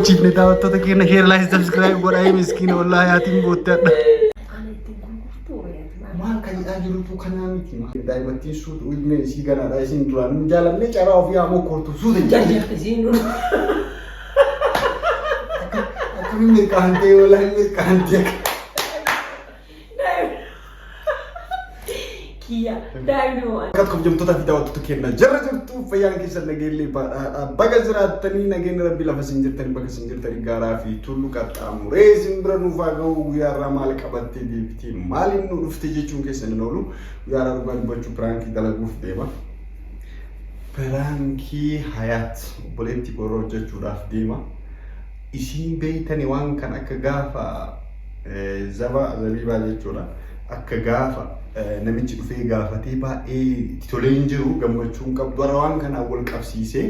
Chifne daawwattoota keenya heer laayik sabskiraayib godhaa miskiina wallaahi haatiin boottedha. Maal kan jedhaa jirutu kanaa miti. Daa'imattiin suutu ilmee isii ganaadha isin duraan jaalallee caraa ofii haa mokkortu suuta jedha. Akkamiin mirqaantee wallaahi mirqaantee. Akkas kabajamtoota fi daawwattoota keenya jarra jirtu fayyaan keessan nageellee baadhaadha. Baga jiraatanii nageenya rabbi lafa isin jirtanii bakka isin jirtanii gaaraa fi tullu qaxxaamuree isin bira nuuf haa ga'u guyyaarraa maal qabattee deebitee maaliin nu dhufte jechuun keessan hin oolu guyyaarraa dhugaa dubbachuu piraankii dalaguuf deema. Piraankii Hayaat obboleetti qorra hojjechuudhaaf deema. Isiin beeytani waan kan akka gaafa zabiibaa jechuudha. Akka gaafa namichi dhufee gaafatee baay'ee tolee hin jiru gammachuun qabdu warra waan kanaan wal qabsiisee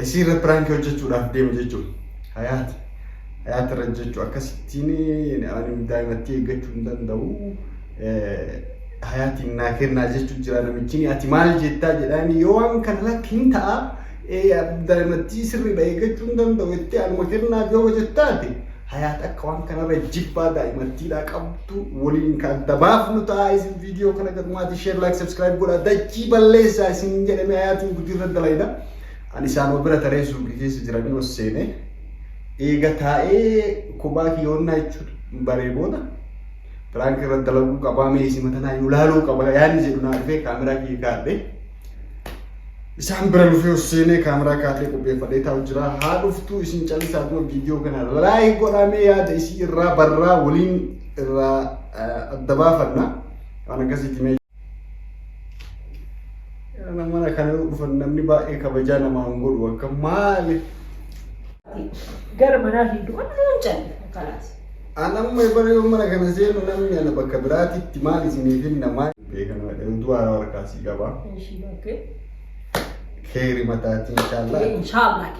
isiirra piraankii hojjechuudhaaf deema jechuudha. Hayaat irra jechuu akkasittiin ani daa'imattii eeggachuu hin danda'u. Hayaatiin naa kennaa jechuu jira namichi ati maal jettaa jedhaan yoo waan kana lakki hin ta'a daa'imattii sirriidha eeggachuu hin danda'u jettee anuma kennaa yoo jettaate. Hayaat akka waan kanarra jibbaa daa'imattiidhaa qabdu waliin kan dabaafnu ta'a isin viidiyoo kana gadmaati share like subscribe godhaa dachii balleessaa isin jedhame Hayaatiin guddinarra dalayna. Ani isaanuma bira taree suuqii keessa jiranii os seene eega taa'ee kophaa kiyyoonnaa jechuudha baree booda piraankii irra dalaguu qabaa meesii matanaa yoo laaluu qaba yaadni jedhu naa dhufee kaameraa kiyya kaadhee isaan bira dhufee os seenee kaameraa kaadhee qopheeffadhee taa'u jira. Haa dhuftuu isin callisaatuma viidiyoo kana laayik godhamee yaada isii irraa barraa waliin irraa adda baafanna. Waan akkasitti mee nama kana dhufan namni baay'ee kabajaa namaan godhu akka maali. Gara manaa fiidu waan calle kalaas. Anamma bara yoo mana kana seenu namni ana bakka biraatitti maal isiniif hin namaa beekama dhumtuu haaraa harkaasii qaba. Kheri mataati inshallah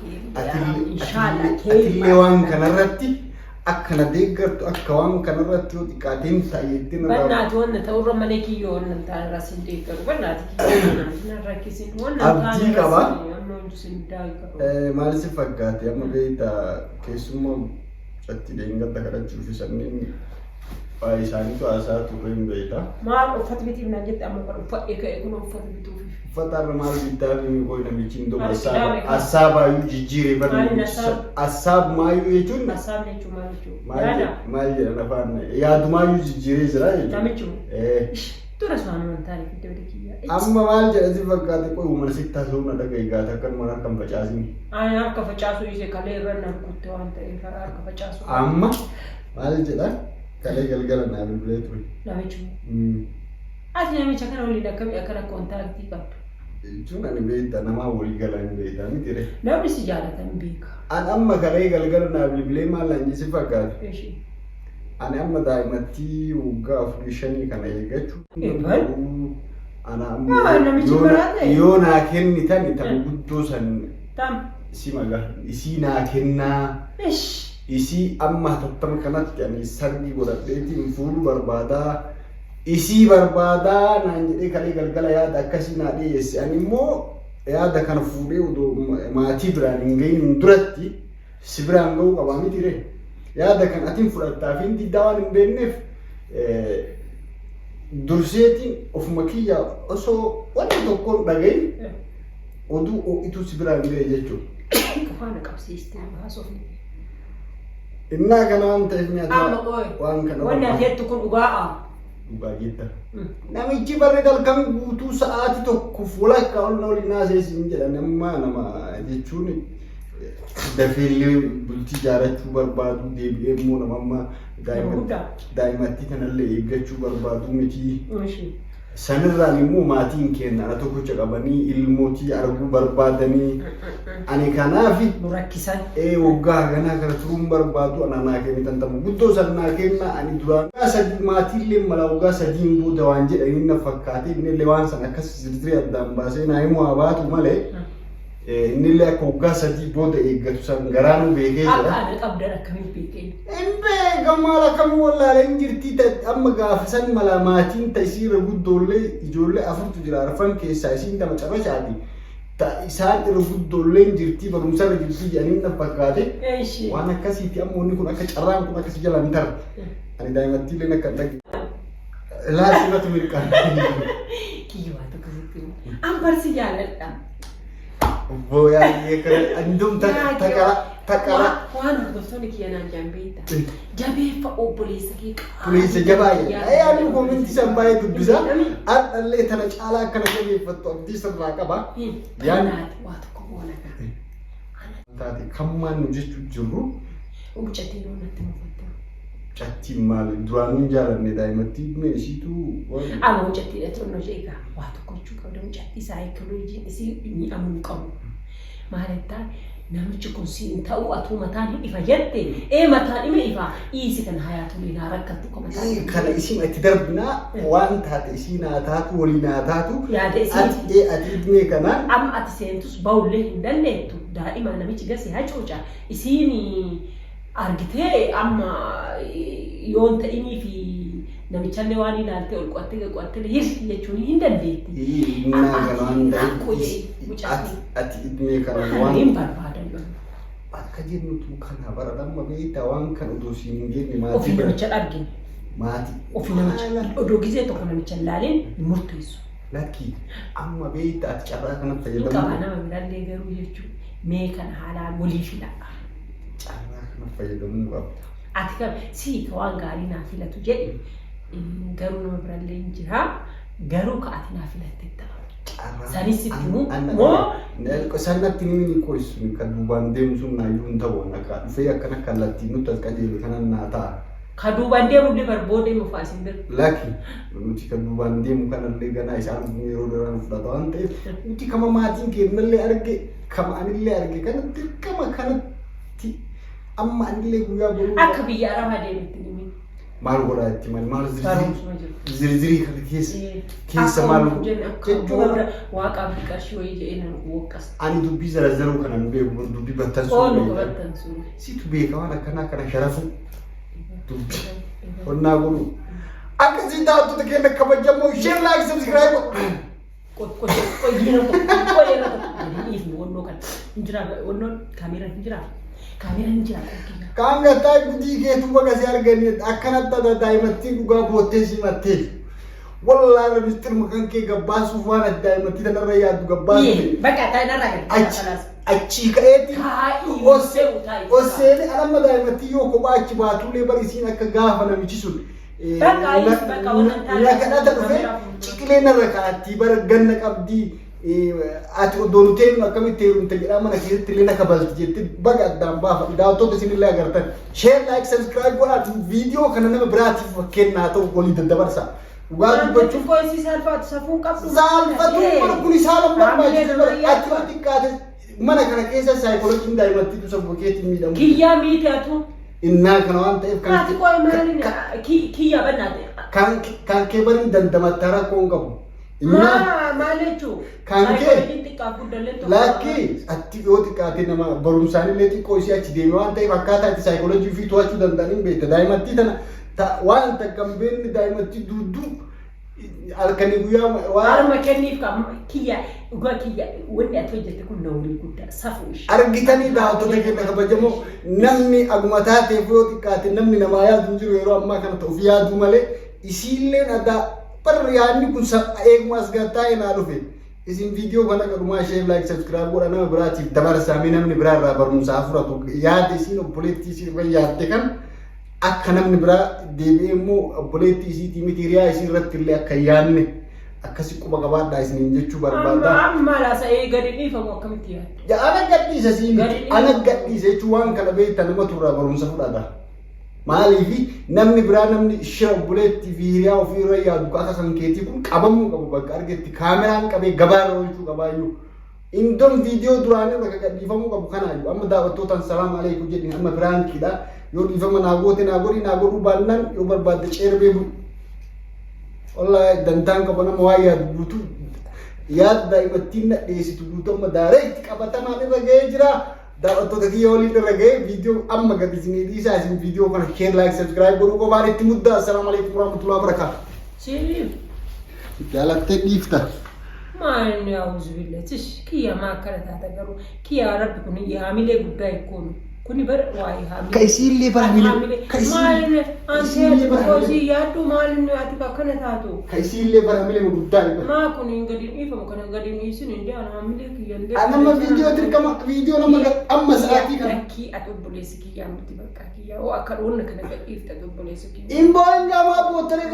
kheri waan kanarratti akkana deeggartu akka waan kanarratti yoo xiqqaateen taayettiin bannaati wanna ta'urra malee kiyyoo wanna ta'an rasin deeggaru bannaati kiyyoo rakkisin wanna abdii qaba maal si fakkaate amma beeyta keessummaa chatti deengadda kadhachuuf isaniin baay'ee isaaniitu haasaa turre hin beeyta. Maal uffata bitii naan jette amma kan uffadhee ka'e kun uffata bituuf. Uffata maal bittaa fi qoy namichi hin doba asaabaayuu jijjiiree barnootaa asaab maayuu jechuun asaab jechuun maal jechuudha maal jedhan afaan yaadumaayuu jijjiiree jira jechuudha. Namichi tura saanu wantaani fidde wadi kiyyaa. Amma maal jedhan si fakkaate qoy umar sitta soona dhaga eegaata akkan mana kan facaasin. Ani akka facaasuu ishee kalee irra nan kutte waan ta'eef akka facaasuu. Amma maal jedhan kalee galgala naa bilbilee ture. Namichi. Ati namicha kana waliin akkamii akkana kontaaktii qabdu. Jechuun ani beektaa namaa walii galan beektaa miti re. Namni si jaalatan beeka. Ani amma kalee galgala naa bilbilee maal anjisi fakkaate. Ani amma daa'imattii waggaa 4-5 kana eeggachuu. Ana amma yoo naa kennitan ta'u guddoo san si magaa isii naa kennaa. Isii amma tattama kanatti ani sargii godhadheetiin fuulu barbaadaa. Isii barbaadaa naan jedhee kalee galgala yaada akkasii naa dhiyeesse. Ani immoo yaada kana fuudhee odoo maatii biraan hin gahin duratti si biraan ga'uu qabaa miti re. Yaada kan atiin fudhattaa fi inni diddaa waan hin beekneef durseetiin ofuma kiyya osoo wanti tokkoon dhagahin oduu ho'ituu si biraan ga'e jechuudha. Qafaana qabsiistee haasofni. Innaa kana waan ta'eef nyaata waan kana. Wanni ati jettu kun dhugaa'a. Dhugaagetta. Namichi barri dalkan guutuu sa'aatii tokko fuula akka ol naaseesin jedhan amma nama jechuun dafeellee bultii ijaarrachuu barbaadu deebi'ee immoo nama amma daa'imattii kanallee eeggachuu barbaadu miti. Sanirraan immoo maatiin keenya ana tokkocha qabanii ilmootii arguu barbaadanii ani kanaafi rakkisan waggaa ganaa kana turuun barbaadu ana naa kennitan ta'u guddoo san naa kenna ani duraan sadii maatiillee mala waggaa sadiin booda waan jedhanii na fakkaate innillee waan san akkas sirrii addaan baasee naa himu haa baatu malee innillee akka waggaa sadii booda eeggatu san garaanuu beekee jira. Akka qabdan akkamiin beekee? Gammaala kam wallaaleen jirti amma gaafa san mala maatiin ta'isiirra guddoollee ijoollee afurtu jira arfan keessaa isiin tama cabacaati. isaan irra guddolleen jirtii barumsarra jirtii jedhanii na fakkaate Eeshi. waan akkasiiti ammoonni kun akka carraan kun akkasi jala hin tarre ani daa'imattii illee akka hin dhagge laasifatu mirqaan Kiyyoo tokko sitti. Ambarsi jaalladha. booyaayee kana andum takara Waan hordoftoonni kiyya naan jaambeetta. Jabeeffa obboleessa kee qaba. Puliisa jabaayee ayyaanni koomenti san baay'ee dubbisa adhallee tana caalaa akkana jabeeffattu abdii sirraa qaba Yaan waa tokko boona gaa. taate kammaan nu jechuu jirru Uccatii yoo natti mufatta. cattiin maal duraanii jaalanne daa'imattii meeshiitu Amma uccattiidha xinnoo ishee egaa waa tokko jechuu qabda uccattii saayikiloojiin isii miidhamuu qabu. Maalittaa namichi kun siin ta'uu atuu mataan hin ifa jette mataan dhime ifa dhiisi kan hayaatu liinaa rakkattu ko mataan kana isin itti darbinaa waan taate isin haa taatu waliin haa taatu yaada isii ati dhibnee kanaan amma ati seentus ba'ullee hin dandeettu daa'ima namichi gasee hacuuca isiin argitee amma yoon ta'inii fi namichallee waan ilaaltee ol qo'attee hirti jechuun hin dandeetti. ati dhibnee kanaan waan hin barbaadan akka jennutu kana baradhamma beektaa waan kan odoo siin hin jenne ofii namicha argine maatii ofii namicha odoo gizee tokko namicha ilaaleen hin murteessu. Lakkii amma beektaa ati carraa kana Hin fayyadamu qabaa nama biraallee garuu jechuun mee kana haalaan walii filadha. carraa kana fayyadamuu qabda. Ati kam ka waan gaarii naa filatu jedhi garuu nama biraallee hin jira garuu ka ati naa filatte ta'a. Sanis itti moo sanatti ni qoisu kan duubaan deemu sun naayyuu hin ta'u akka dhufee akkana kallattii nutti as qajeelu kanan naa ta'a. ka duubaan deemu illee barboodee mufa asin bira. Laki nuti kan duubaan deemu kanallee ganaa isaan yeroo daraan fudhata waan ta'eef nuti kama maatiin keenyallee arge kama anillee arge kanatti kama kanatti amma anillee guyyaa boruu Akka biyya arabaa deemetti nimi. maal godhaa itti maal Barumsuma jiru. zirzirii kana keessa maal jechuudha. Waaqaaf qarshii wayii jedhee nama woqqas. Ani dubbii zarazaruu kana nu beeku dubbii battan Oolu sun qabattan sun. situ beeka waan akkanaa kana sharafu dubbii qonnaa godhu akkasii taatota keenya kabajamoo isheen laayik sabskiraayib Qoyyina tokko wannoo kan hin jira wannoon kaameeraan hin jira. Kaameeraan hin jira qoqqina. kaan gataa guddii keetu bagasii arganii akkanatti daa'imattii dhugaa boottee simattee wallahi mistir makan kee gabbaasuuf waan ati daa'imattii tanarra yaaddu gabbaasuuf Bakka taa'inarraa gadi. achii ka'eetti Taa'ii osseeni anamma daa'imattii yoo kophaa achi baatullee barisiin akka gaafa namichi sun nakadhata dhufee ciqilee narra kaa'attii bara ganna qabdii ati oddoo nuteen akkamitti heerumte jedhaa mana keessatti illee naka balti jettee baga addaan baafa daawwattoota isinillee agartan share like subscribe godhaa viidiyoo kana nama biraatiif fakkeenyaa ta'u walii daddabarsa dhugaa dubbachuuf Koisi salfaatu safuun qabdu. saalfatu mana kun isaan barbaachisu ati yoo xiqqaate mana kana keessa saayikolojiin daa'imattiitu sammuu keetiin miidhamu Kiyyaa miiteetu. innaa kana waan ta'eef Kaati qoy maalin kiyyaa bannaate. kan kee bariin dandamataa rakkoo hin qabu. Maal jechuun? Kan kee xiqqaa guddallee tokko. lakkii ati yoo xiqqaate nama barumsaan illee xiqqoo isii achi deeme waan ta'eef akkaataa itti saayikoolojii fi to'achuu danda'aniin beekta daa'imattii tana waan takkan beekni daa'imattii duuduu halkanii guyyaa waan Harma kenniif kiyya dhugaa kiyya wanni ati hojjette kun naurii guddaa safuu ishee. argitanii daawwattoota keenya kabajamoo namni aguma taateef yoo xiqqaate namni namaa yaadu hin jiru yeroo ammaa kana ta'uuf yaaduu malee isiillee addaa barri yaadni kun eeguma as gattaa'e naa dhufe isin viidiyoo kana gadhumaa ishee like subscribe godha nama biraatiif dabarsaamee namni biraa irraa barumsaa fudhatu yaada isiin obboleettii isii irra yaadde kan akka namni biraa deebi'ee immoo obboleettii isiitii miti hiriyaa isii irratti illee akka yaadne akkasi quba qabaadhaa isiniin jechuu barbaada. Amma laasa gadi dhiifamu akkamitti yaadde? Ana gadhiisa siin ana gadhiisa jechuun waan kana beekta nama turraa barumsa fudhata. Maaliif namni biraa namni shira obboleettii fi hiriyaa ofii irra yaadu akka kan keetii kun qabamuu qabu bakka argetti kaameraan qabee gabaarra oolchuu qabaayyuu. Indoon viidiyoo duraanii bakka gadhiifamuu qabu kanaayyuu amma daawwattootaan salaam aleekum jedhin amma biraankiidha. Yoo dhiifama naa goote naa godhuu baannaan yoo barbaadde ceerbee bulu. Wallahi dantaan qaba nama waa yaadu guutuu yaada daa'imattiin nadheessitu guutuu amma daareetti qabatamaan irra ga'ee jira. Daawwattoota kiyya waliin irra ga'ee viidiyoo amma gadi isinii dhiisaa isin viidiyoo kana share like subscribe godhuu qofaan itti muddaa. Assalaamu alaikum warahmatullahi wabarakatuh. Siif. Jaalattee dhiifta. ما إني أعوذ بالله كيا ما كانت هتجرو كيا رب كوني يا عميلة قدّا يكون كوني بر واي عميلة كيسيل لي براميل ما إني أنت بقولي يا تو ما إني أتوقع كانت هاتو كيسيل لي براميل مقدّا ما كوني قديم إيه فما كنا قديم يسون إندي أنا عميلة كيا إندي أنا ما فيديو تركما فيديو لما أما ساعتي كان كي أتوب بوليس كيا متي بقى كيا وأكرون كنا قديم تتوب بوليس كيا إن بوين جاما بوتري